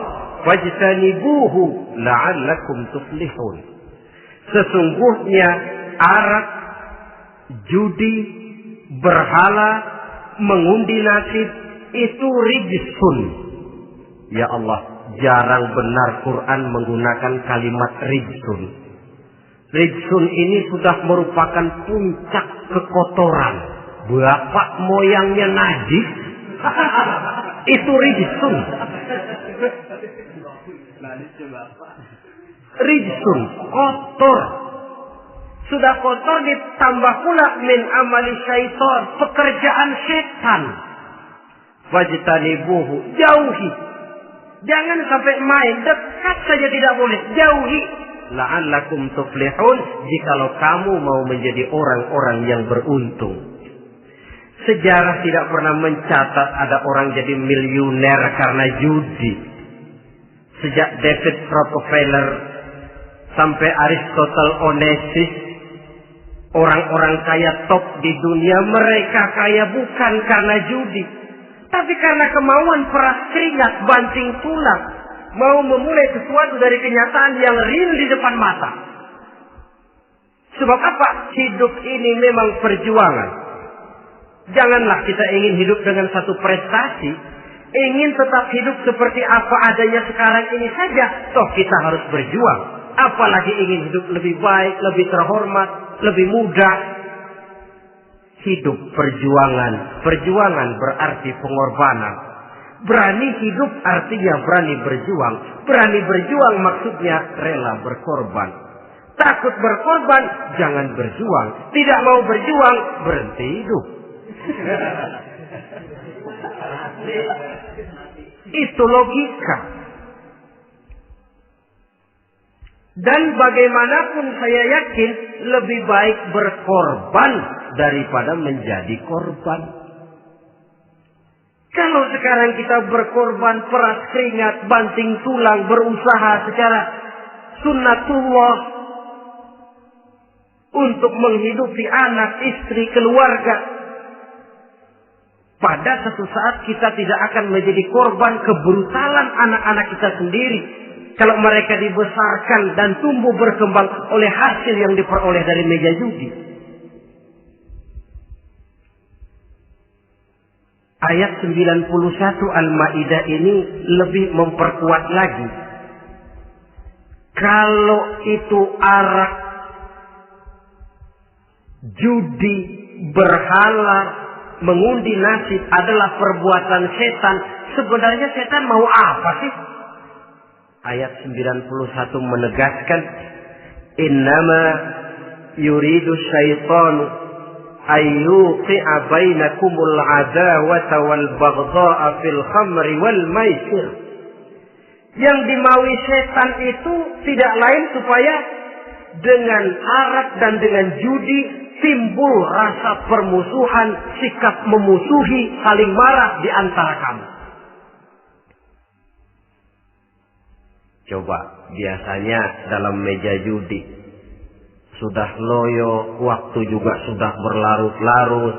A: fajtanibuhu la'allakum tuflihun. Sesungguhnya arak, judi, berhala, mengundi nasib itu rijsun. Ya Allah, jarang benar Quran menggunakan kalimat rijsun. Rijsun ini sudah merupakan puncak kekotoran. Bapak moyangnya najis, itu rijsun. Rijsun, kotor. Sudah kotor ditambah pula min amali syaitan, pekerjaan setan. Wajtanibuhu, jauhi. Jangan sampai main, dekat saja tidak boleh, jauhi. La'allakum tuflihun, jikalau kamu mau menjadi orang-orang yang beruntung. Sejarah tidak pernah mencatat ada orang jadi miliuner karena judi. Sejak David Rockefeller sampai Aristotle Onassis, orang-orang kaya top di dunia, mereka kaya bukan karena judi, tapi karena kemauan peras keringat, banting tulang, mau memulai sesuatu dari kenyataan yang real di depan mata. Sebab apa? Hidup ini memang perjuangan. Janganlah kita ingin hidup dengan satu prestasi, ingin tetap hidup seperti apa adanya sekarang ini saja, toh kita harus berjuang. Apalagi ingin hidup lebih baik, lebih terhormat, lebih mudah. Hidup perjuangan. Perjuangan berarti pengorbanan. Berani hidup artinya berani berjuang. Berani berjuang maksudnya rela berkorban. Takut berkorban, jangan berjuang. Tidak mau berjuang, berhenti hidup. Itu logika. Dan bagaimanapun saya yakin lebih baik berkorban daripada menjadi korban. Kalau sekarang kita berkorban, peras keringat, banting tulang, berusaha secara sunnatullah untuk menghidupi anak, istri, keluarga, pada satu saat kita tidak akan menjadi korban kebrutalan anak-anak kita sendiri. Kalau mereka dibesarkan dan tumbuh berkembang oleh hasil yang diperoleh dari meja judi. Ayat 91 Al-Maidah ini lebih memperkuat lagi. Kalau itu arak, judi, berhala, mengundi nasib adalah perbuatan setan, sebenarnya setan mau apa sih? Ayat 91 menegaskan, innama yuridu syaitanu ayyuqi'a bainakumul adawata wal baghdha'a fil khamri wal maisir. Yang dimaui setan itu tidak lain supaya dengan arak dan dengan judi timbul rasa permusuhan, sikap memusuhi, saling marah di antara kamu. Coba, biasanya dalam meja judi sudah loyo, waktu juga sudah berlarut-larut.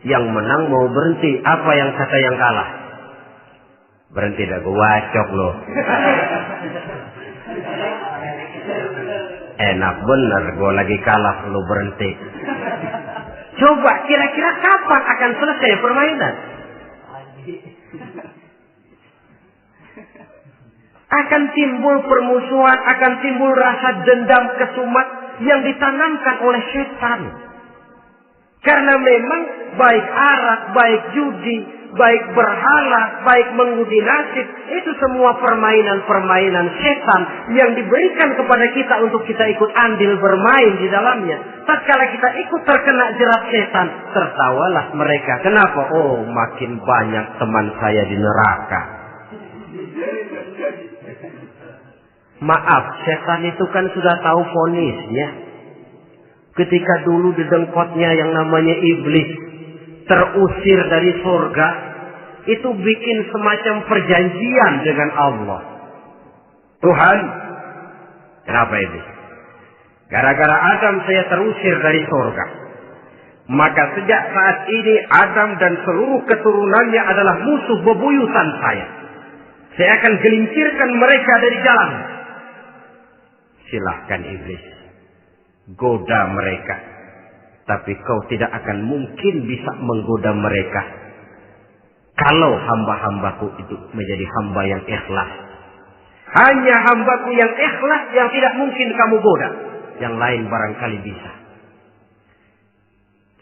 A: Yang menang mau berhenti, apa yang kata yang kalah? Berhenti dah, gue wacok loh. Enak bener, gue lagi kalah, lu berhenti. Coba, kira-kira kapan akan selesai permainan? Akan timbul permusuhan, akan timbul rasa dendam kesumat yang ditanamkan oleh setan. Karena memang baik arak, baik judi, baik berhala, baik mengundi nasib, itu semua permainan-permainan setan yang diberikan kepada kita untuk kita ikut andil bermain di dalamnya. Tatkala kita ikut terkena jerat setan, tertawalah mereka. Kenapa? Oh, makin banyak teman saya di neraka. Maaf, setan itu kan sudah tahu vonisnya. Ketika dulu di dengkotnya yang namanya iblis terusir dari surga, itu bikin semacam perjanjian dengan Allah. Tuhan, kenapa ini? Gara-gara Adam saya terusir dari surga. Maka sejak saat ini Adam dan seluruh keturunannya adalah musuh bebuyutan saya. Saya akan gelincirkan mereka dari jalan. Silahkan iblis, goda mereka. Tapi kau tidak akan mungkin bisa menggoda mereka kalau hamba-hambaku itu menjadi hamba yang ikhlas. Hanya hambaku yang ikhlas yang tidak mungkin kamu goda. Yang lain barangkali bisa.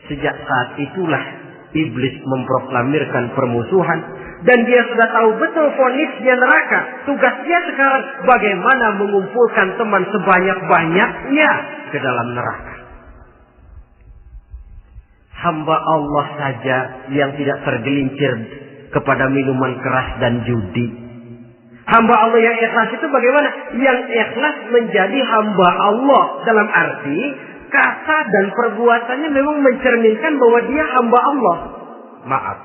A: Sejak saat itulah iblis memproklamirkan permusuhan. Dan dia sudah tahu betul vonisnya neraka. Tugas dia sekarang bagaimana mengumpulkan teman sebanyak-banyaknya ke dalam neraka. Hamba Allah saja yang tidak tergelincir kepada minuman keras dan judi. Hamba Allah yang ikhlas itu bagaimana? Yang ikhlas menjadi hamba Allah. Dalam arti kata dan perbuatannya memang mencerminkan bahwa dia hamba Allah. Maaf.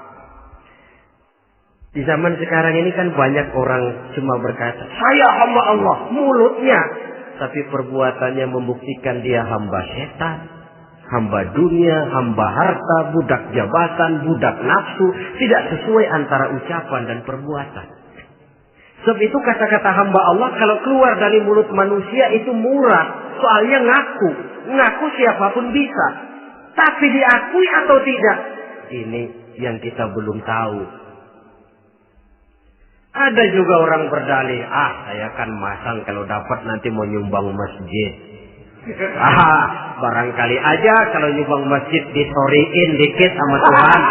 A: Di zaman sekarang ini kan banyak orang cuma berkata, saya hamba Allah, mulutnya. Tapi perbuatannya membuktikan dia hamba setan, hamba dunia, hamba harta, budak jabatan, budak nafsu. Tidak sesuai antara ucapan dan perbuatan. Sebab itu kata-kata hamba Allah kalau keluar dari mulut manusia itu murah. Soalnya ngaku siapapun bisa. Tapi diakui atau tidak, ini yang kita belum tahu. Ada juga orang berdalih, saya kan masang kalau dapat nanti mau nyumbang masjid. Barangkali aja kalau nyumbang masjid disoriin dikit sama Tuhan.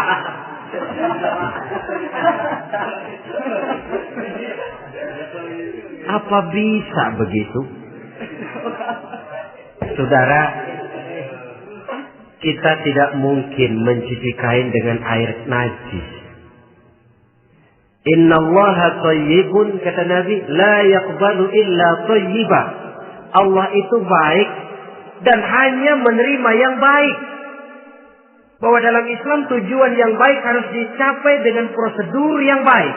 A: Apa bisa begitu? Saudara, kita tidak mungkin mencuci kain dengan air najis. Innallaha thayyibun, kata Nabi, la yaqbalu illa thayyiba. Allah itu baik dan hanya menerima yang baik. Bahwa dalam Islam tujuan yang baik harus dicapai dengan prosedur yang baik.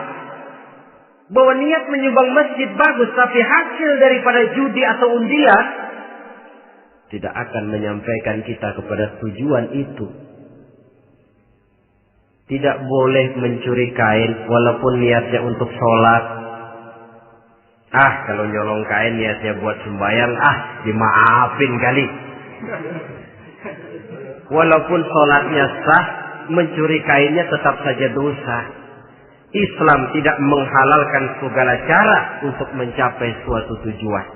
A: Bahwa niat menyumbang masjid bagus, tapi hasil daripada judi atau undian tidak akan menyampaikan kita kepada tujuan itu. Tidak boleh mencuri kain walaupun niatnya untuk sholat. Kalau nyolong kain niatnya buat sembahyang, dimaafin kali. Walaupun sholatnya sah, mencuri kainnya tetap saja dosa. Islam tidak menghalalkan segala cara untuk mencapai suatu tujuan.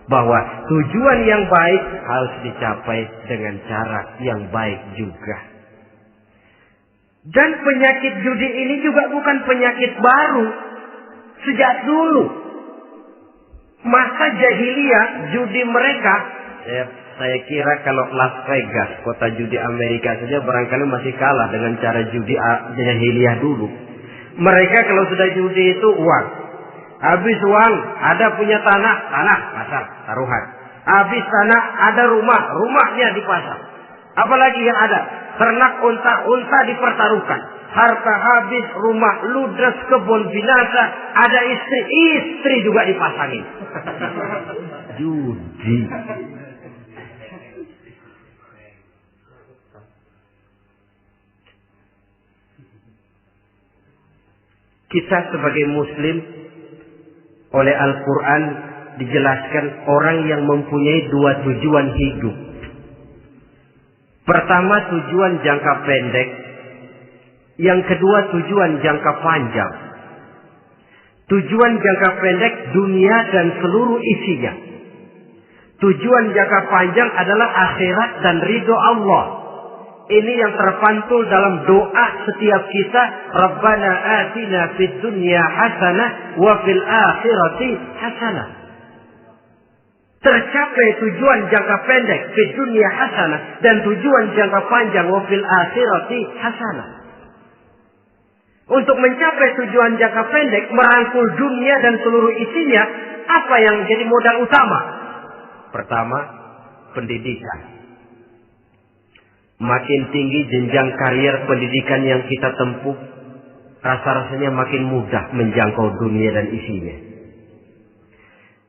A: Bahwa tujuan yang baik harus dicapai dengan cara yang baik juga. Dan penyakit judi ini juga bukan penyakit baru. Sejak dulu. Masa jahiliyah judi mereka. Saya kira kalau Las Vegas, kota judi Amerika saja barangkali masih kalah dengan cara judi jahiliyah dulu. Mereka kalau sudah judi itu uang. Habis uang ada punya tanah pasar, taruhan. Habis tanah ada rumahnya dipasang. Apalagi yang ada? Ternak unta dipertaruhkan. Harta habis, rumah ludes, kebun binasa. Ada istri juga dipasangin. Judi. Kita sebagai muslim oleh Al-Quran dijelaskan orang yang mempunyai dua tujuan hidup. Pertama tujuan jangka pendek. Yang kedua tujuan jangka panjang. Tujuan jangka pendek dunia dan seluruh isinya. Tujuan jangka panjang adalah akhirat dan ridho Allah. Ini yang terpantul dalam doa setiap kita. Rabbana atina fid dunya hasanah wa fil akhirati hasanah. Tercapai tujuan jangka pendek di dunia hasanah dan tujuan jangka panjang wa fil akhirati hasanah. Untuk mencapai tujuan jangka pendek, merangkul dunia dan seluruh isinya, apa yang jadi modal utama? Pertama, pendidikan. Makin tinggi jenjang karier pendidikan yang kita tempuh, rasa-rasanya makin mudah menjangkau dunia dan isinya.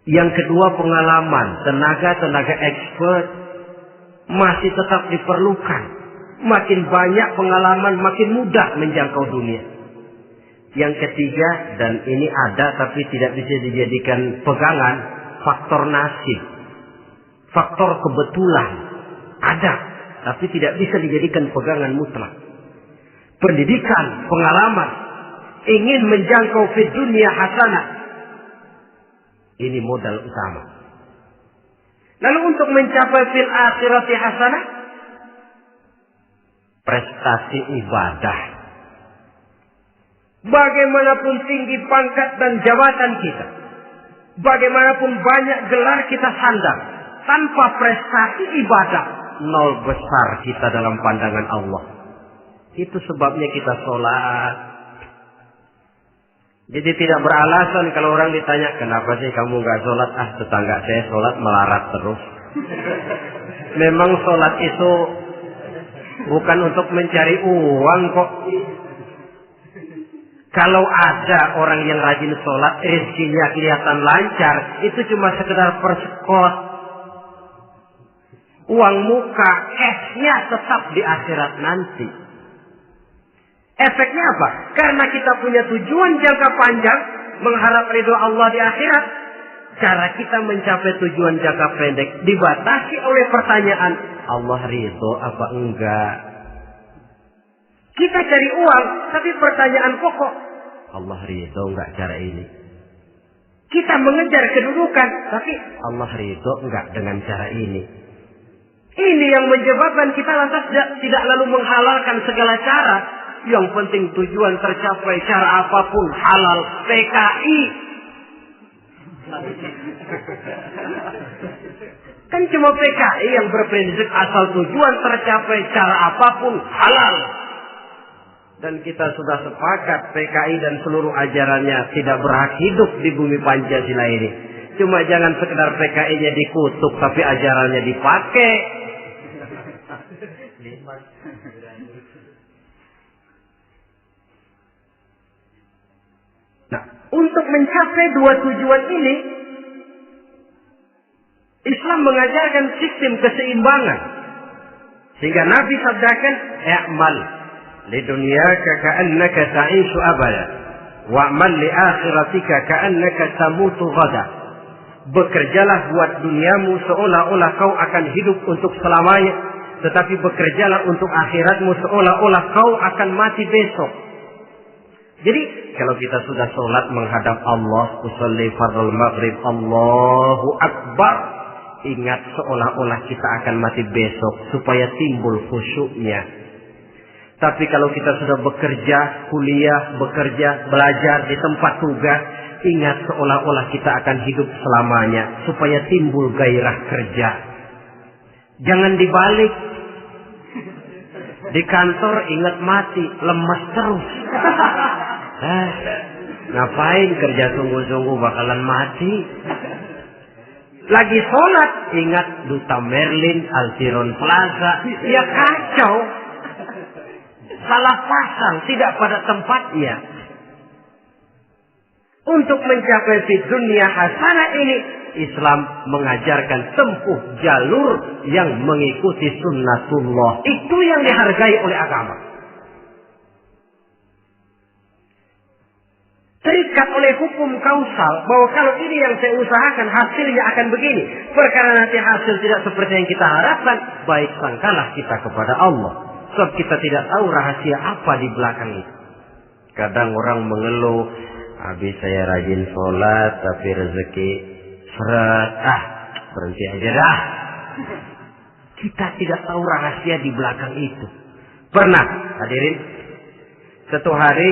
A: Yang kedua, pengalaman. Tenaga expert masih tetap diperlukan. Makin banyak pengalaman, makin mudah menjangkau dunia. Yang ketiga, dan ini ada tapi tidak bisa dijadikan pegangan, faktor nasib. Faktor kebetulan. Ada, tapi tidak bisa dijadikan pegangan mutlak. Pendidikan, pengalaman, ingin menjangkau fid dunia hasanah. Ini modal utama. Lalu untuk mencapai fil akhirati hasanah, prestasi ibadah. Bagaimanapun tinggi pangkat dan jabatan kita, bagaimanapun banyak gelar kita sandang, tanpa prestasi ibadah, nol besar kita dalam pandangan Allah. Itu sebabnya kita sholat. Jadi tidak beralasan kalau orang ditanya, kenapa sih kamu gak sholat? Tetangga saya sholat melarat terus. Memang sholat itu bukan untuk mencari uang kok. Kalau ada orang yang rajin sholat, rezekinya kelihatan lancar, itu cuma sekedar persekot. Uang muka, cashnya tetap di akhirat nanti. Efeknya apa? Karena kita punya tujuan jangka panjang, mengharap ridho Allah di akhirat. Cara kita mencapai tujuan jangka pendek dibatasi oleh pertanyaan, Allah ridho apa enggak? Kita cari uang, tapi pertanyaan pokok, Allah ridho enggak cara ini? Kita mengejar kedudukan, tapi Allah ridho enggak dengan cara ini? Ini yang menyebabkan kita lantas tidak lalu menghalalkan segala cara. Yang penting tujuan tercapai cara apapun halal. PKI. Kan cuma PKI yang berprinsip asal tujuan tercapai cara apapun halal. Dan kita sudah sepakat PKI dan seluruh ajarannya tidak berhak hidup di bumi Pancasila ini. Cuma jangan sekedar PKI-nya dikutuk tapi ajarannya dipakai. Nah, untuk mencapai dua tujuan ini, Islam mengajarkan sistem keseimbangan. Sehingga Nabi sabdakan, "I'mal li dunyaka ka'annaka ta'ishu abada, wa'mal li akhiratika ka'annaka tamutu ghada." Bekerjalah buat duniamu seolah-olah kau akan hidup untuk selamanya, tetapi bekerjalah untuk akhiratmu seolah-olah kau akan mati besok. Jadi kalau kita sudah sholat menghadap Allah, usolli fardhu maghrib, Allahu Akbar, ingat seolah-olah kita akan mati besok supaya timbul khusyuknya. Tapi kalau kita sudah bekerja, kuliah, belajar di tempat tugas, ingat seolah-olah kita akan hidup selamanya supaya timbul gairah kerja. Jangan dibalik. Di kantor ingat mati, lemas terus. Ngapain kerja sungguh-sungguh bakalan mati. Lagi sholat ingat Duta Merlin, Altiron Plaza. Ya kacau. Salah pasang, tidak pada tempatnya. Untuk mencapai fid dunia hasanah ini, Islam mengajarkan tempuh jalur yang mengikuti sunnatullah. Itu yang dihargai oleh agama. Terikat oleh hukum kausal bahwa kalau ini yang saya usahakan hasilnya akan begini. Perkara nanti hasil tidak seperti yang kita harapkan, baik sangkalah kita kepada Allah. Sebab kita tidak tahu rahasia apa di belakang itu. Kadang orang mengeluh, habis saya rajin sholat tapi rezeki seret, berhenti aja dah. Kita tidak tahu rahasia di belakang itu. Pernah hadirin, satu hari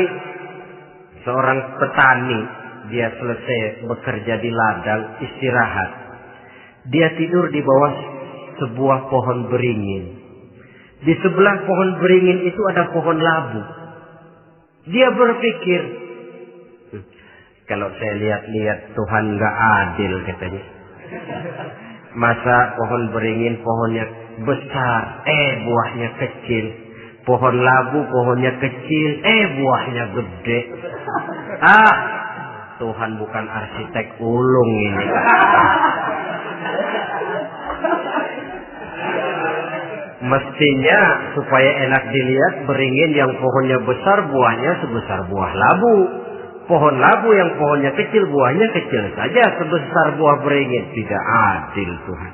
A: seorang petani, dia selesai bekerja di ladang, istirahat. Dia tidur di bawah sebuah pohon beringin. Di sebelah pohon beringin itu ada pohon labu. Dia berpikir, kalau saya lihat-lihat Tuhan nggak adil katanya. Masa pohon beringin pohonnya besar, buahnya kecil. Pohon labu pohonnya kecil, buahnya gede. Tuhan bukan arsitek ulung ini. Mestinya supaya enak dilihat, beringin yang pohonnya besar buahnya sebesar buah labu. Pohon labu yang pohonnya kecil buahnya kecil saja sebesar buah beringin. Tidak adil Tuhan.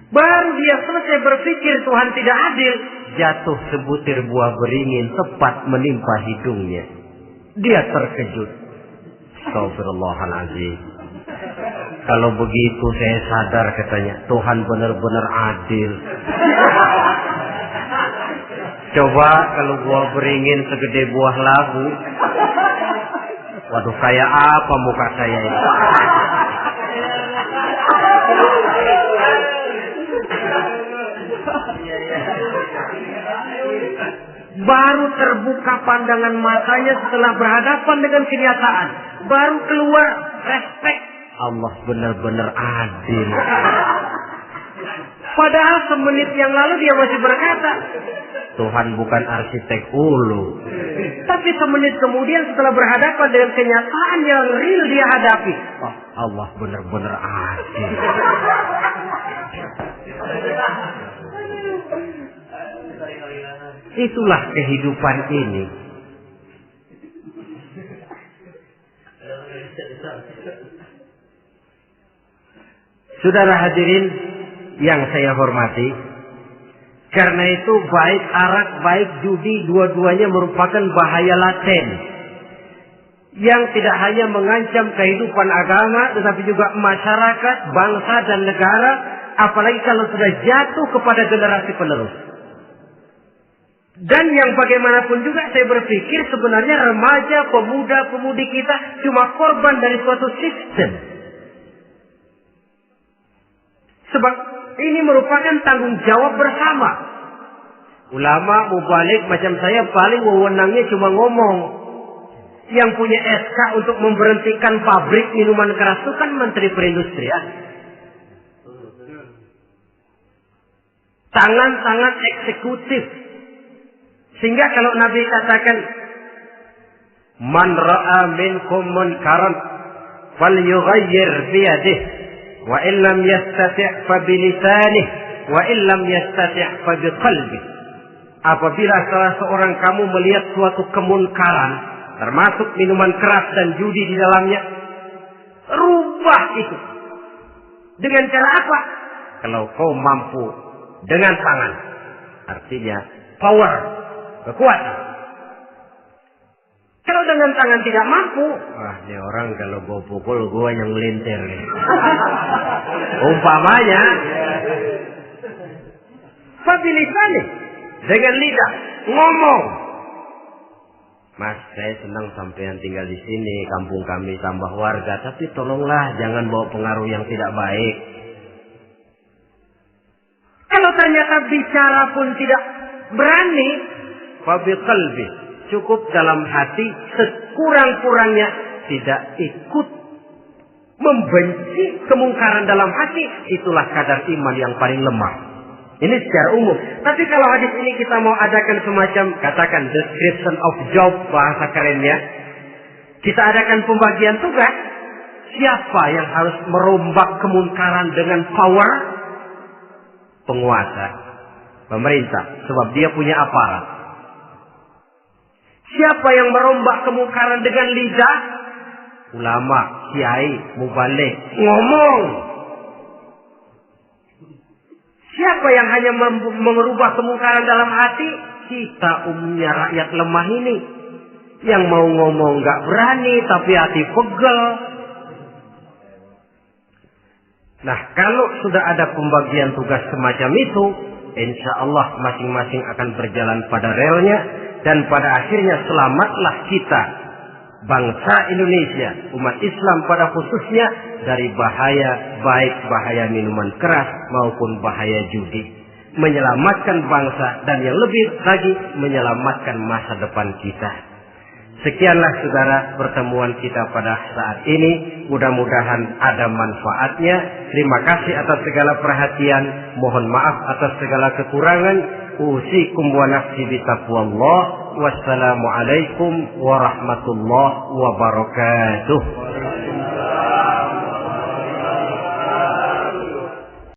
A: Baru dia selesai berpikir Tuhan tidak adil, jatuh sebutir buah beringin tepat menimpa hidungnya. Dia terkejut. Astagfirullahaladzim. Kalau begitu saya sadar katanya, Tuhan benar-benar adil. Coba kalau buah beringin segede buah labu. Waduh, kayak apa muka saya ini? Baru terbuka pandangan matanya setelah berhadapan dengan kenyataan. Baru keluar respek. Allah benar-benar adil. Padahal semenit yang lalu dia masih berkata, Tuhan bukan arsitek ulu. Tapi semenit kemudian setelah berhadapan dengan kenyataan yang real dia hadapi, Allah benar-benar adil. Itulah kehidupan ini. Saudara hadirin yang saya hormati, karena itu baik arak, baik judi, dua-duanya merupakan bahaya laten yang tidak hanya mengancam kehidupan agama, tetapi juga masyarakat, bangsa dan negara, apalagi kalau sudah jatuh kepada generasi penerus. Dan yang bagaimanapun juga saya berpikir sebenarnya remaja, pemuda-pemudi kita cuma korban dari suatu sistem. Sebab ini merupakan tanggung jawab bersama. Ulama, mubalik macam saya paling wewenangnya cuma ngomong. Yang punya SK untuk memberhentikan pabrik minuman keras itu kan Menteri Perindustrian. Tangan-tangan eksekutif. Sehingga kalau Nabi katakan, Man ra'a minkum munkaran falyughayyir biyadihi wa illam yastati' fa bilisanih wa illam yastati' fa biqalbihi. Apabila salah seorang kamu melihat suatu kemunkaran, termasuk minuman keras dan judi di dalamnya, rubah itu. Dengan cara apa? Kalau kau mampu dengan tangan. Artinya power, kekuatan. Kalau dengan tangan tidak mampu, ini orang kalau gue pukul gue yang melintir nih. Umpamanya fabilisani, dengan lidah ngomong. Mas, saya senang sampean tinggal di sini, kampung kami tambah warga, tapi tolonglah jangan bawa pengaruh yang tidak baik. Kalau ternyata bicara pun tidak berani, fabiqalbi, cukup dalam hati, sekurang-kurangnya tidak ikut membenci kemungkaran dalam hati, itulah kadar iman yang paling lemah. Ini secara umum. Tapi kalau hadis ini kita mau adakan semacam, katakan description of job, bahasa kerennya, kita adakan pembagian tugas. Siapa yang harus merombak kemungkaran dengan power? Penguasa, pemerintah, sebab dia punya aparat. Siapa yang merombak kemungkaran dengan lidah? Ulama, kiai, mubalik, ngomong. Siapa yang hanya merubah kemungkaran dalam hati? Kita umumnya rakyat lemah ini. Yang mau ngomong gak berani, tapi hati pegel. Nah, kalau sudah ada pembagian tugas semacam itu, insya Allah masing-masing akan berjalan pada relnya. Dan pada akhirnya selamatlah kita, bangsa Indonesia, umat Islam pada khususnya, dari bahaya, baik bahaya minuman keras maupun bahaya judi. Menyelamatkan bangsa dan yang lebih lagi menyelamatkan masa depan kita. Sekianlah saudara pertemuan kita pada saat ini. Mudah-mudahan ada manfaatnya. Terima kasih atas segala perhatian. Mohon maaf atas segala kekurangan. Usikum wa nafsi bitaqwallah. Wassalamualaikum warahmatullahi wabarakatuh.